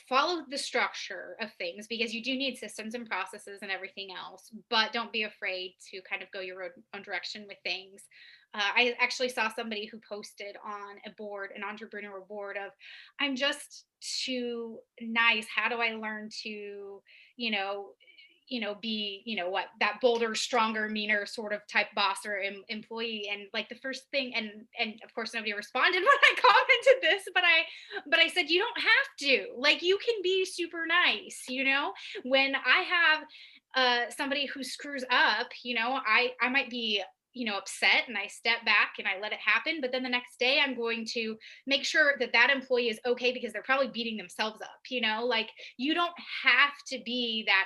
follow the structure of things, because you do need systems and processes and everything else, but don't be afraid to kind of go your own direction with things. I actually saw somebody who posted on a board, an entrepreneur board, of, I'm just too nice. How do I learn to, you know, be, what, that bolder, stronger, meaner sort of type boss or employee. And like the first thing, and of course nobody responded when I commented this, but I said, you don't have to, like, you can be super nice, when I have somebody who screws up, I might be, upset, and I step back and I let it happen. But then the next day, I'm going to make sure that that employee is okay, because they're probably beating themselves up, like, you don't have to be that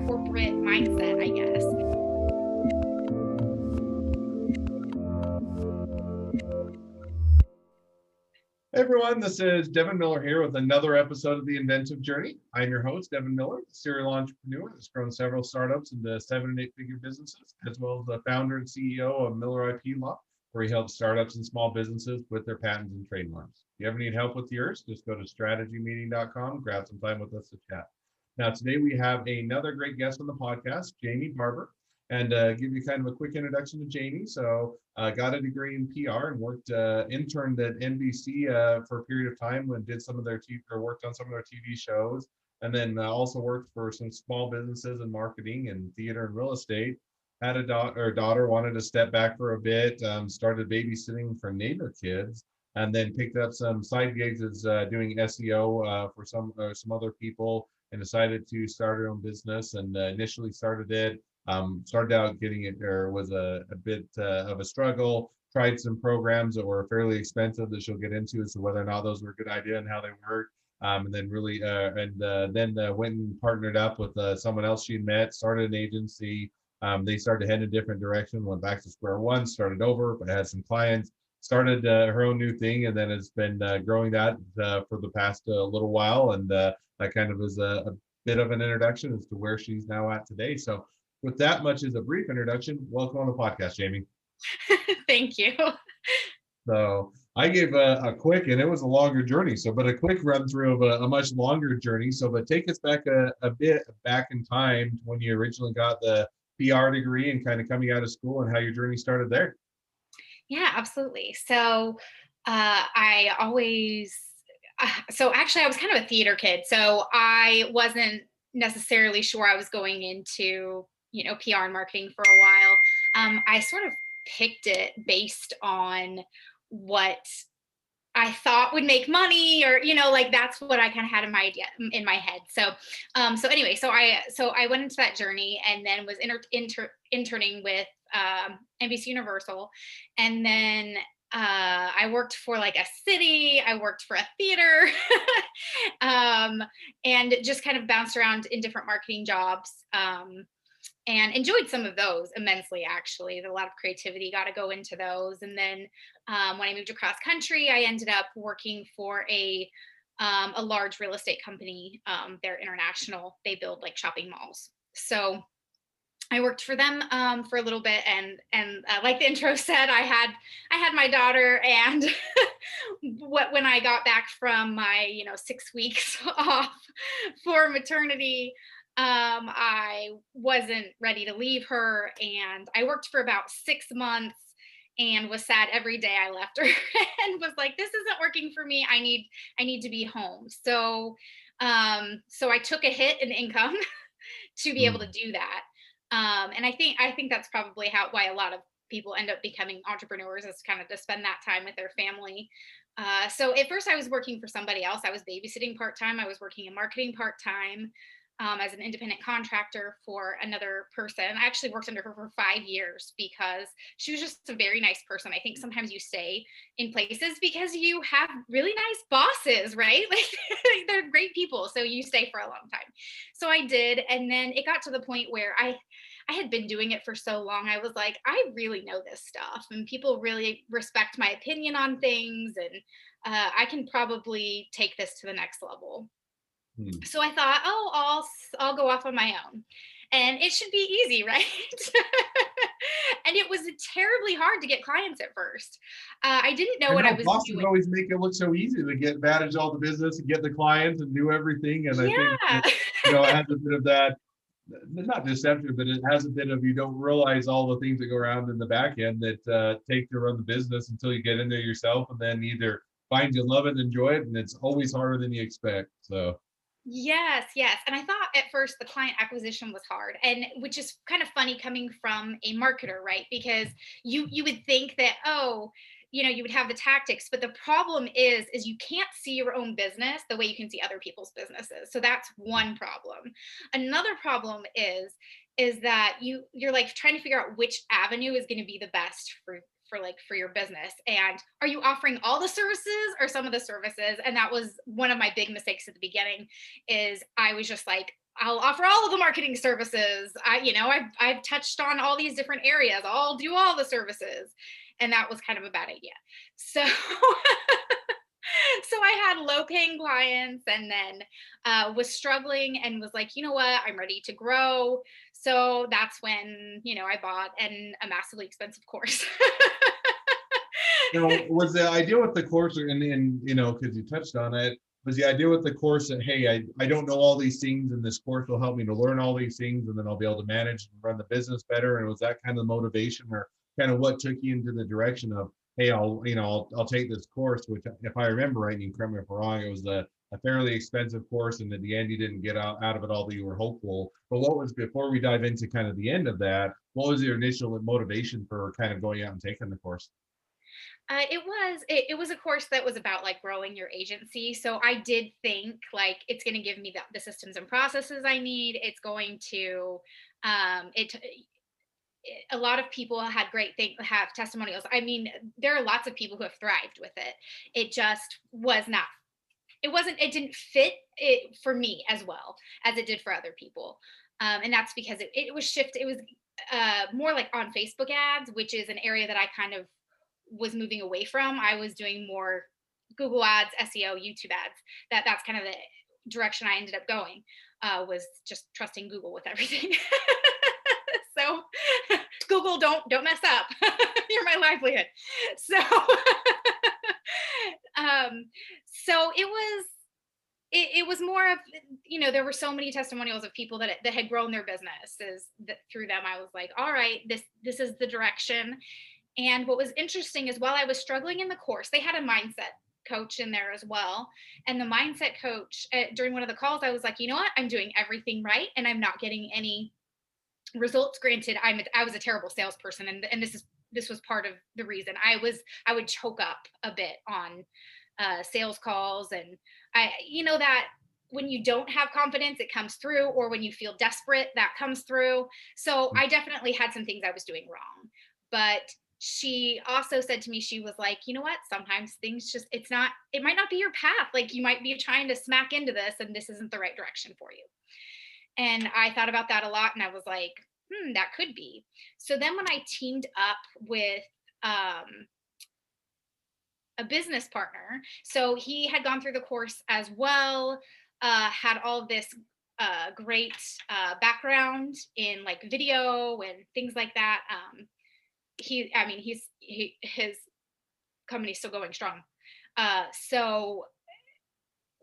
corporate mindset, I guess. Hey everyone, this is Devin Miller here with another episode of the Inventive Journey. I'm your host, Devin Miller, a serial entrepreneur that's grown several startups into 7- and 8-figure businesses, as well as the founder and CEO of Miller IP Law, where he helps startups and small businesses with their patents and trademarks. If you ever need help with yours, just go to strategymeeting.com, grab some time with us to chat. Now, today we have another great guest on the podcast, Jamie Barber. And give you kind of a quick introduction to Jamie. So got a degree in PR and interned at NBC for a period of time and did some of their worked on some of their TV shows, and then also worked for some small businesses in marketing and theater and real estate. Had a daughter, wanted to step back for a bit, started babysitting for neighbor kids, and then picked up some side gigs as doing SEO for some other people, and decided to start her own business. And initially started out getting it, or was a bit of a struggle. Tried some programs that were fairly expensive that she'll get into as to whether or not those were a good idea and how they work. And then went and partnered up with someone else she met, started an agency. They started to head in a different direction, went back to square one, started over, but had some clients, started her own new thing, and then has been growing that for the past little while. And that kind of is a bit of an introduction as to where she's now at today. So with that much as a brief introduction, welcome on the podcast, Jamie. Thank you. So I gave a quick, and it was a longer journey. But a quick run through of a much longer journey. But take us back a bit back in time to when you originally got the PR degree and kind of coming out of school, and how your journey started there. Yeah, absolutely. So I always, so actually, I was kind of a theater kid. So I wasn't necessarily sure I was going into, PR and marketing for a while. I sort of picked it based on what I thought would make money, or, like, that's what I kind of had in my idea in my head. So anyway, so I went into that journey, and then was interning with NBC Universal. And then I worked for like a city, I worked for a theater, and just kind of bounced around in different marketing jobs. And enjoyed some of those immensely, actually. A lot of creativity got to go into those. And then when I moved across country, I ended up working for a large real estate company. They're international. They build like shopping malls. So I worked for them for a little bit, and like the intro said, I had my daughter, and when I got back from my 6 weeks off for maternity, I wasn't ready to leave her, and I worked for about 6 months and was sad every day I left her, and was like, this isn't working for me. I need to be home. So I took a hit in income to be able to do that. And I think that's probably why a lot of people end up becoming entrepreneurs, is kind of to spend that time with their family. So at first I was working for somebody else. I was babysitting part-time. I was working in marketing part-time, as an independent contractor for another person. I actually worked under her for 5 years because she was just a very nice person. I think sometimes you stay in places because you have really nice bosses, right? Like, they're great people. So you stay for a long time. So I did. And then it got to the point where I had been doing it for so long. I was like, I really know this stuff, and people really respect my opinion on things. And I can probably take this to the next level. Hmm. So I thought, oh, I'll go off on my own. and it should be easy, right? And it was terribly hard to get clients at first. I didn't know I what I know was bosses doing. always make it look so easy to get manage all the business and get the clients and do everything. And I think Yeah. that, it has a bit of that, not deceptive, but it has a bit of, you don't realize all the things that go around in the back end that take to run the business until you get in there yourself, and then either find you love it and enjoy it, and it's always harder than you expect. So Yes, yes. And I thought at first the client acquisition was hard, and which is kind of funny coming from a marketer, right? Because you would think that, oh, you would have the tactics, but the problem is you can't see your own business the way you can see other people's businesses. So that's one problem. Another problem is that you're like trying to figure out which avenue is going to be the best for your business, and are you offering all the services or some of the services? And that was one of my big mistakes at the beginning, is I was just like, I'll offer all of the marketing services. I've touched on all these different areas. I'll do all the services. And that was kind of a bad idea. So so I had low paying clients, and then was struggling and was like, you know what, I'm ready to grow. So that's when, I bought a massively expensive course. was the idea with the course, and because you touched on it, was the idea with the course that, hey, I don't know all these things, and this course will help me to learn all these things, and then I'll be able to manage and run the business better? And was that kind of motivation, or kind of what took you into the direction of, hey, I'll take this course, which, if I remember right, and you can correct me if I'm wrong, it was a fairly expensive course, and in the end you didn't get out of it all that you were hopeful. But what was, before we dive into kind of the end of that, what was your initial motivation for kind of going out and taking the course? It was a course that was about like growing your agency. So I did think like it's going to give me the systems and processes I need. It's going to it a lot of people had great things, have testimonials. I mean, there are lots of people who have thrived with it. It just was not, it didn't fit it for me as well as it did for other people. And that's because it was it was more like on Facebook ads, which is an area that I kind of was moving away from. I was doing more Google ads, SEO, YouTube ads. That's kind of the direction I ended up going. Was just trusting Google with everything. So Google, don't mess up. You're my livelihood. So um so it was more of, there were so many testimonials of people that had grown their businesses, that through them I was like, all right, this is the direction. And what was interesting is, while I was struggling in the course, they had a mindset coach in there as well. And the mindset coach, during one of the calls, I was like, you know what, I'm doing everything right and I'm not getting any results. Granted, I was a terrible salesperson, and this was part of the reason. I would choke up a bit on sales calls, and that when you don't have confidence, it comes through, or when you feel desperate, that comes through. So I definitely had some things I was doing wrong. But she also said to me, she was like, you know what, sometimes things just, it might not be your path. Like, you might be trying to smack into this and this isn't the right direction for you. And I thought about that a lot, and I was like, that could be. So then when I teamed up with um, a business partner, so he had gone through the course as well, had all of this great background in like video and things like that. I mean, his company's still going strong. So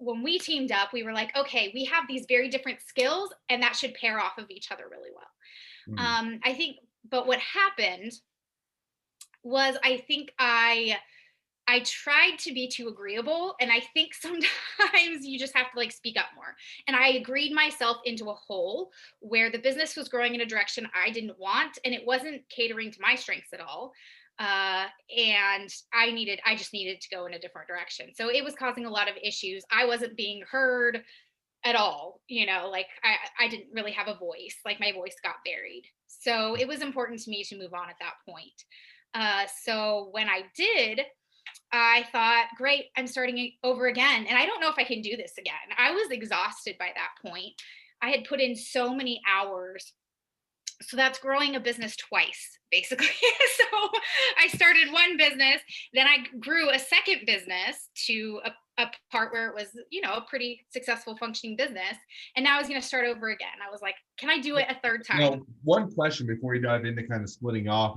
when we teamed up, we were like, okay, we have these very different skills, and that should pair off of each other really well. Mm. I think, but what happened was, I think I tried to be too agreeable, and I think sometimes you just have to like speak up more. And I agreed myself into a hole where the business was growing in a direction I didn't want, and it wasn't catering to my strengths at all. And I just needed to go in a different direction. So it was causing a lot of issues. I wasn't being heard at all. Like I didn't really have a voice. Like, my voice got buried. So it was important to me to move on at that point. So when I did, I thought, great, I'm starting over again. And I don't know if I can do this again. I was exhausted by that point. I had put in so many hours. So that's growing a business twice, basically. So I started one business, then I grew a second business to a part where it was, a pretty successful functioning business. And now I was going to start over again. I was like, can I do it a third time? One question before you dive into kind of splitting off,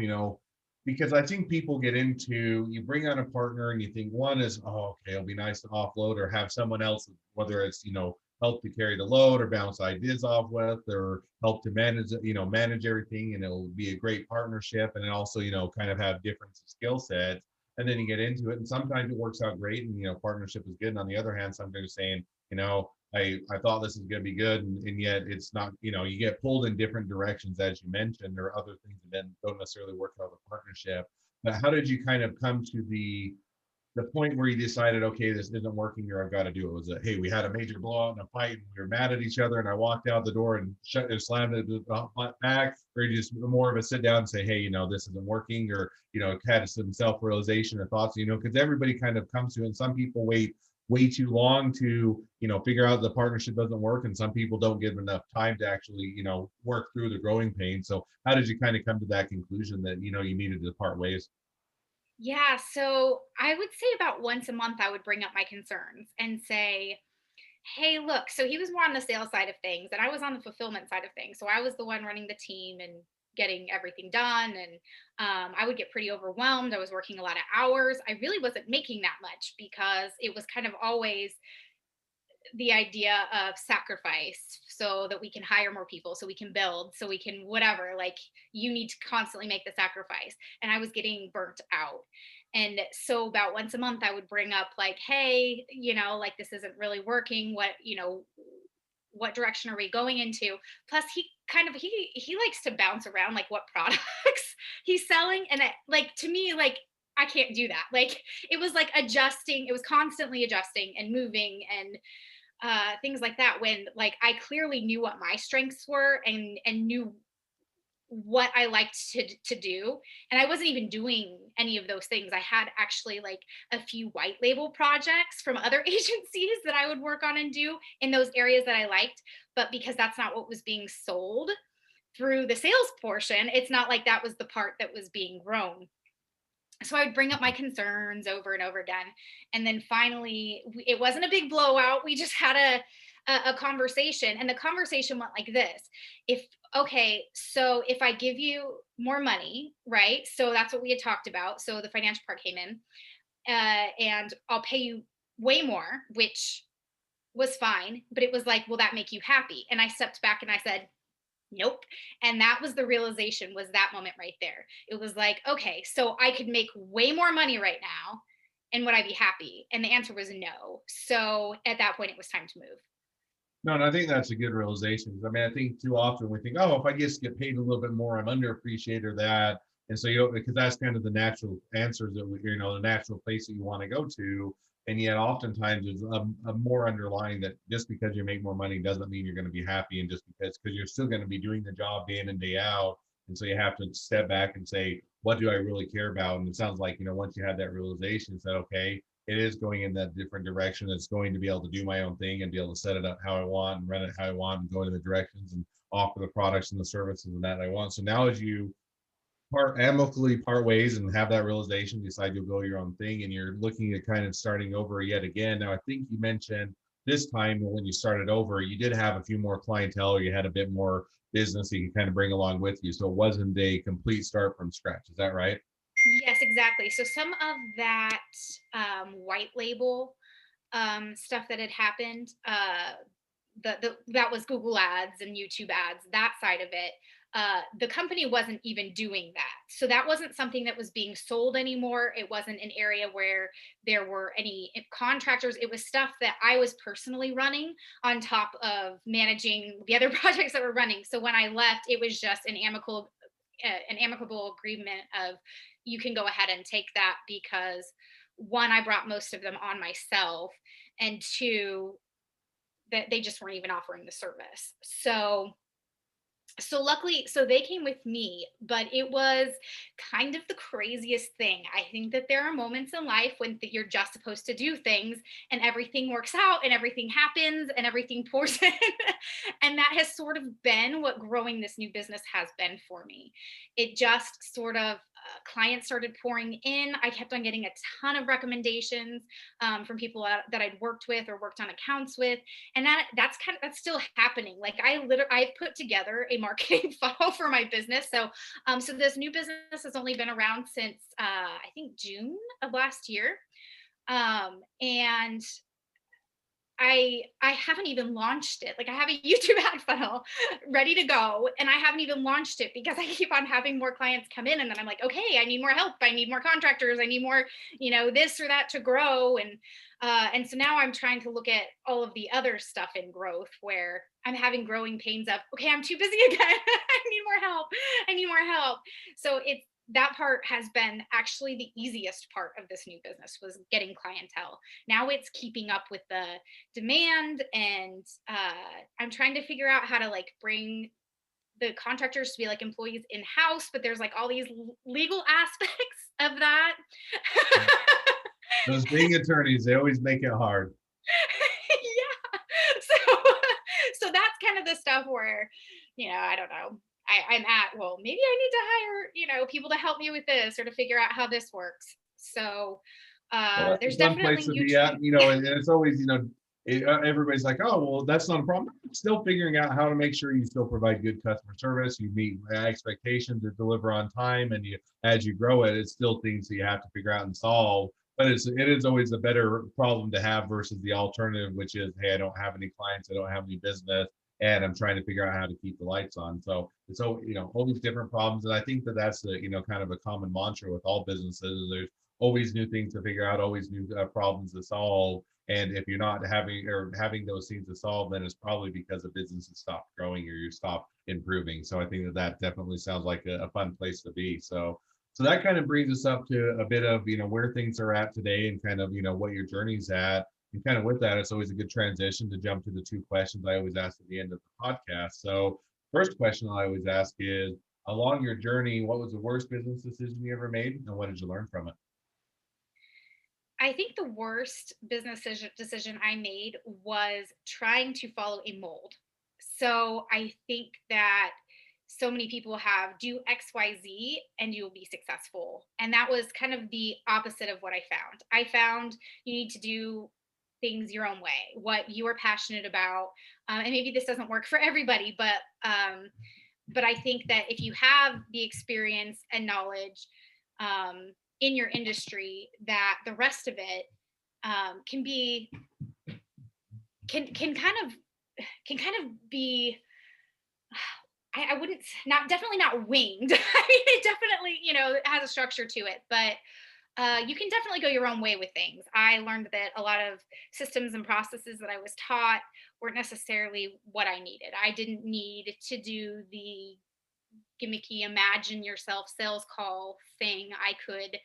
because I think people get into, you bring on a partner and you think one is, oh, okay, it'll be nice to offload or have someone else, whether it's, help to carry the load or bounce ideas off with, or help to manage everything. And it'll be a great partnership. And then also, kind of have different skill sets. And then you get into it and sometimes it works out great and, partnership is good. And on the other hand, sometimes saying, I thought this is going to be good, and yet it's not. You get pulled in different directions, as you mentioned. There are other things that then don't necessarily work out the partnership. But how did you kind of come to the point where you decided, okay, this isn't working, or I've got to do it? Was it, hey, we had a major blowout and a fight, and we were mad at each other, and I walked out the door and shut and slammed it back, or you just more of a sit down and say, hey, this isn't working, or had some self-realization or thoughts, because everybody kind of comes to it, and some people wait way too long to figure out the partnership doesn't work, and some people don't give enough time to actually work through the growing pain. So how did you kind of come to that conclusion that you needed to part ways? Yeah, so I would say about once a month I would bring up my concerns and say, hey, look, so he was more on the sales side of things and I was on the fulfillment side of things. So I was the one running the team and getting everything done. And I would get pretty overwhelmed. I was working a lot of hours. I really wasn't making that much because it was kind of always the idea of sacrifice so that we can hire more people, so we can build, so we can whatever. Like, you need to constantly make the sacrifice. And I was getting burnt out. And so about once a month I would bring up like, hey, like this isn't really working. What direction are we going into? Plus he likes to bounce around like what products he's selling. And like, to me, like, I can't do that. Like, it was like adjusting, it was constantly adjusting and moving and things like that, when like I clearly knew what my strengths were and knew what I liked to do. And I wasn't even doing any of those things. I had actually like a few white label projects from other agencies that I would work on and do in those areas that I liked. But because that's not what was being sold through the sales portion, it's not like that was the part that was being grown. So I would bring up my concerns over and over again. And then finally, it wasn't a big blowout. We just had a conversation. And the conversation went like this: if, okay, so if I give you more money, right? So that's what we had talked about. So the financial part came in, and I'll pay you way more, which was fine. But it was like, will that make you happy? And I stepped back and I said, nope. And that was the realization, was that moment right there. It was like, okay, so I could make way more money right now, and would I be happy? And the answer was no. So at that point it was time to move. No, and I think that's a good realization. I mean, I think too often we think, oh, if I just get paid a little bit more, I'm underappreciated or that. And so because that's kind of the natural answers that the natural place that you want to go to. And yet oftentimes there's a more underlying that just because you make more money doesn't mean you're going to be happy. And just because you're still going to be doing the job day in and day out. And so you have to step back and say, what do I really care about? And it sounds like, once you had that realization, said, okay, it is going in that different direction. It's going to be able to do my own thing and be able to set it up how I want and run it how I want and go in the directions and offer the products and the services and that I want. So now as you amicably part ways and have that realization, decide you'll go your own thing, and you're looking at kind of starting over yet again. Now, I think you mentioned this time when you started over, you did have a few more clientele, or you had a bit more business that you can kind of bring along with you. So it wasn't a complete start from scratch. Is that right? Yes, exactly. So some of that white label stuff that had happened, that was Google ads and YouTube ads, that side of it. The company wasn't even doing that. So that wasn't something that was being sold anymore. It wasn't an area where there were any contractors. It was stuff that I was personally running on top of managing the other projects that were running. So when I left, it was just an amicable agreement of, you can go ahead and take that, because one, I brought most of them on myself, and two, that they just weren't even offering the service. So luckily, so they came with me, but it was kind of the craziest thing. I think that there are moments in life when you're just supposed to do things and everything works out and everything happens and everything pours in. And that has sort of been what growing this new business has been for me. It just sort of clients started pouring in. I kept on getting a ton of recommendations from people that I'd worked with or worked on accounts with, and that's still happening. Like I've put together a marketing funnel for my business. So this new business has only been around since I think June of last year, and I haven't even launched it. Like I have a YouTube ad funnel ready to go, and I haven't even launched it because I keep on having more clients come in, and then I'm like, okay, I need more help. I need more contractors. I need more, this or that to grow. And so now I'm trying to look at all of the other stuff in growth where I'm having growing pains of, okay, I'm too busy again. I need more help. I need more help. So it's that part has been actually the easiest part of this new business was getting clientele. Now it's keeping up with the demand, and I'm trying to figure out how to like bring the contractors to be like employees in house, but there's like all these legal aspects of that. Those being attorneys, they always make it hard. Yeah. So that's kind of the stuff where, I don't know. I'm at, well, maybe I need to hire, people to help me with this or to figure out how this works. So Well, that's there's a fun place definitely to be mutually. at, and it's always, everybody's like, oh, well, that's not a problem. Still figuring out how to make sure you still provide good customer service, you meet expectations to deliver on time, and as you grow it, it's still things that you have to figure out and solve. But it is always a better problem to have versus the alternative, which is, hey, I don't have any clients, I don't have any business, and I'm trying to figure out how to keep the lights on. So it's all these different problems, and I think that that's the kind of a common mantra with all businesses. There's always new things to figure out, always new problems to solve. And if you're not having those things to solve, then it's probably because the business has stopped growing or you stopped improving. So I think that definitely sounds like a fun place to be. So that kind of brings us up to a bit of where things are at today and kind of what your journey's at. And kind of with that, it's always a good transition to jump to the two questions I always ask at the end of the podcast. So first question I always ask is, along your journey, what was the worst business decision you ever made, and what did you learn from it? I think the worst business decision I made was trying to follow a mold. So I think that so many people have do XYZ and you'll be successful. And that was kind of the opposite of what I found. I found you need to do things your own way, what you are passionate about. And maybe this doesn't work for everybody, but I think that if you have the experience and knowledge in your industry, that the rest of it can be can kind of be I wouldn't not definitely not winged. I mean, it definitely has a structure to it, but you can definitely go your own way with things. I learned that a lot of systems and processes that I was taught weren't necessarily what I needed. I didn't need to do the gimmicky imagine yourself sales call thing. I could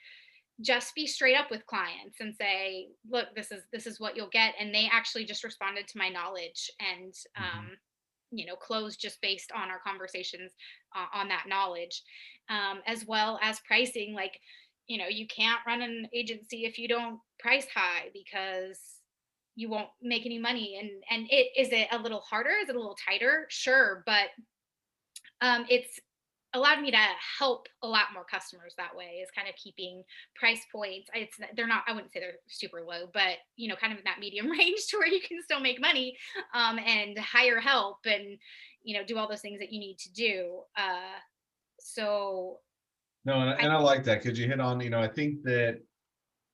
just be straight up with clients and say, look, this is what you'll get, and they actually just responded to my knowledge and Mhm. closed just based on our conversations on that knowledge, as well as pricing. Like, you can't run an agency if you don't price high because you won't make any money. And it a little harder, is it a little tighter, sure, but it's allowed me to help a lot more customers that way, is kind of keeping price points. They're not, I wouldn't say they're super low, but kind of in that medium range to where you can still make money, and hire help and do all those things that you need to do. So No, and, I and I like that because you hit on, I think that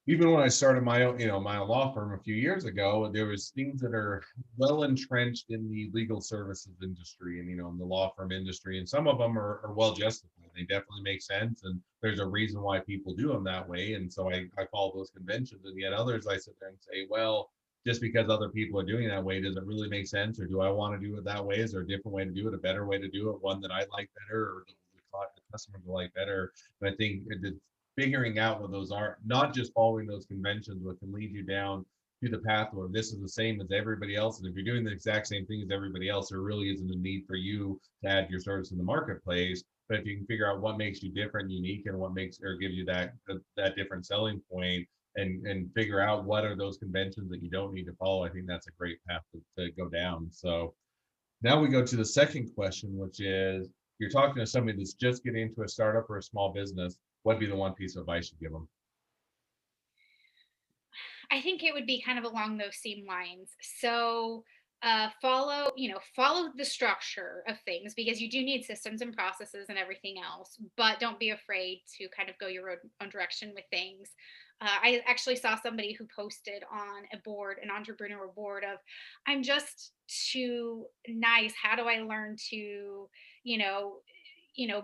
even when I started my own law firm a few years ago, there was things that are well entrenched in the legal services industry and in the law firm industry, and some of them are well justified. They definitely make sense, and there's a reason why people do them that way. And so I follow those conventions, and yet others I sit there and say, well, just because other people are doing that way, does it really make sense, or do I want to do it that way? Is there a different way to do it, a better way to do it, one that I like better, or the customer will like better? And I think figuring out what those are, not just following those conventions, what can lead you down to the path where this is the same as everybody else. And if you're doing the exact same thing as everybody else, there really isn't a need for you to add your service in the marketplace. But if you can figure out what makes you different, unique, and what makes or gives you that different selling point, and figure out what are those conventions that you don't need to follow, I think that's a great path to go down. So now we go to the second question, which is, you're talking to somebody that's just getting into a startup or a small business. what'd be the one piece of advice you give them? I think it would be kind of along those same lines. So follow the structure of things, because you do need systems and processes and everything else, but don't be afraid to kind of go your own direction with things. I actually saw somebody who posted on a board, an entrepreneur board, of, I'm just too nice. How do I learn to, you know,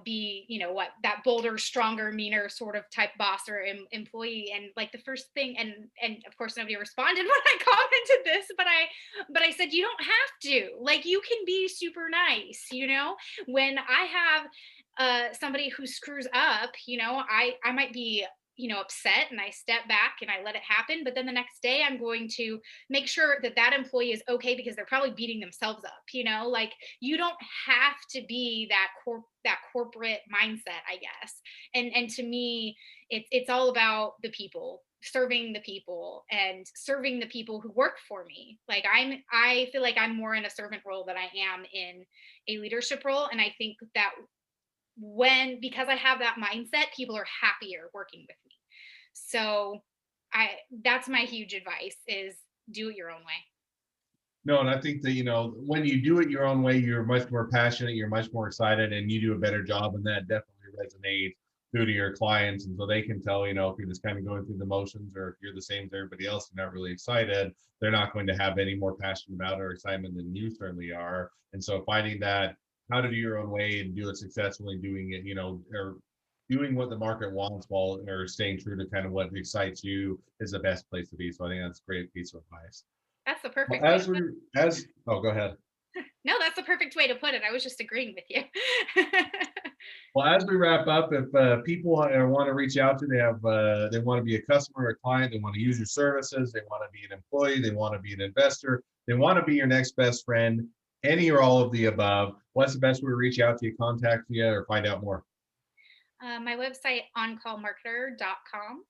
be, what, that bolder, stronger, meaner sort of type boss or employee. And like the first thing, and of course nobody responded when I commented this, but I said, you don't have to, like, you can be super nice, when I have somebody who screws up, I might be, upset, and I step back and I let it happen. But then the next day, I'm going to make sure that that employee is okay, because they're probably beating themselves up, like, you don't have to be that corporate mindset, I guess. And to me, it's all about the people, serving the people, and serving the people who work for me. Like, I feel like I'm more in a servant role than I am in a leadership role. And I think that, because I have that mindset, people are happier working with me. So I that's my huge advice, is do it your own way. No, and I think that, when you do it your own way, you're much more passionate, you're much more excited, and you do a better job. And that definitely resonates through to your clients. And so they can tell, if you're just kind of going through the motions, or if you're the same as everybody else and not really excited, they're not going to have any more passion about or excitement than you certainly are. And so finding that how to do your own way and do it successfully, doing it, or doing what the market wants while or staying true to kind of what excites you is the best place to be. So I think that's a great piece of advice. That's the Well, perfect way to put it. oh, go ahead. No, that's the perfect way to put it. I was just agreeing with you. Well, as we wrap up, if people want to reach out to, they want to be a customer, a client, they want to use your services, they want to be an employee, they want to be an investor, they want to be your next best friend, any or all of the above, what's the best way to reach out to you, contact you, or find out more? My website, oncallmarketer.com.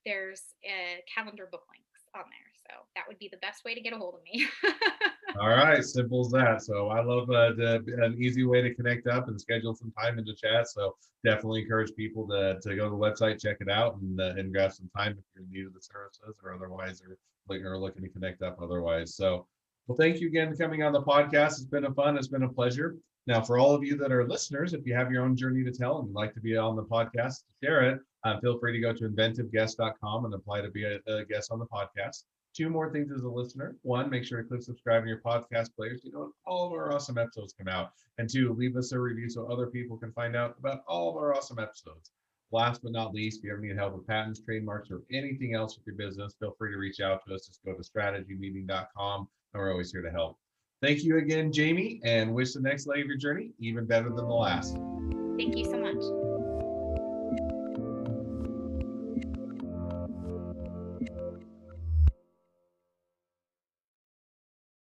There's a calendar book links on there. So that would be the best way to get a hold of me. All right, simple as that. So I love an easy way to connect up and schedule some time into chat. So definitely encourage people to go to the website, check it out, and grab some time if you're in need of the services, or otherwise, or looking to connect up otherwise. So, well, thank you again for coming on the podcast. It's been a pleasure. Now, for all of you that are listeners, if you have your own journey to tell and would like to be on the podcast to share it, feel free to go to inventiveguest.com and apply to be a guest on the podcast. Two more things as a listener. One, make sure to click subscribe in your podcast players. All of our awesome episodes come out. And two, leave us a review so other people can find out about all of our awesome episodes. Last but not least, if you ever need help with patents, trademarks, or anything else with your business, feel free to reach out to us. Just go to strategymeeting.com, and we're always here to help. Thank you again, Jamie, and wish the next leg of your journey even better than the last. Thank you so much.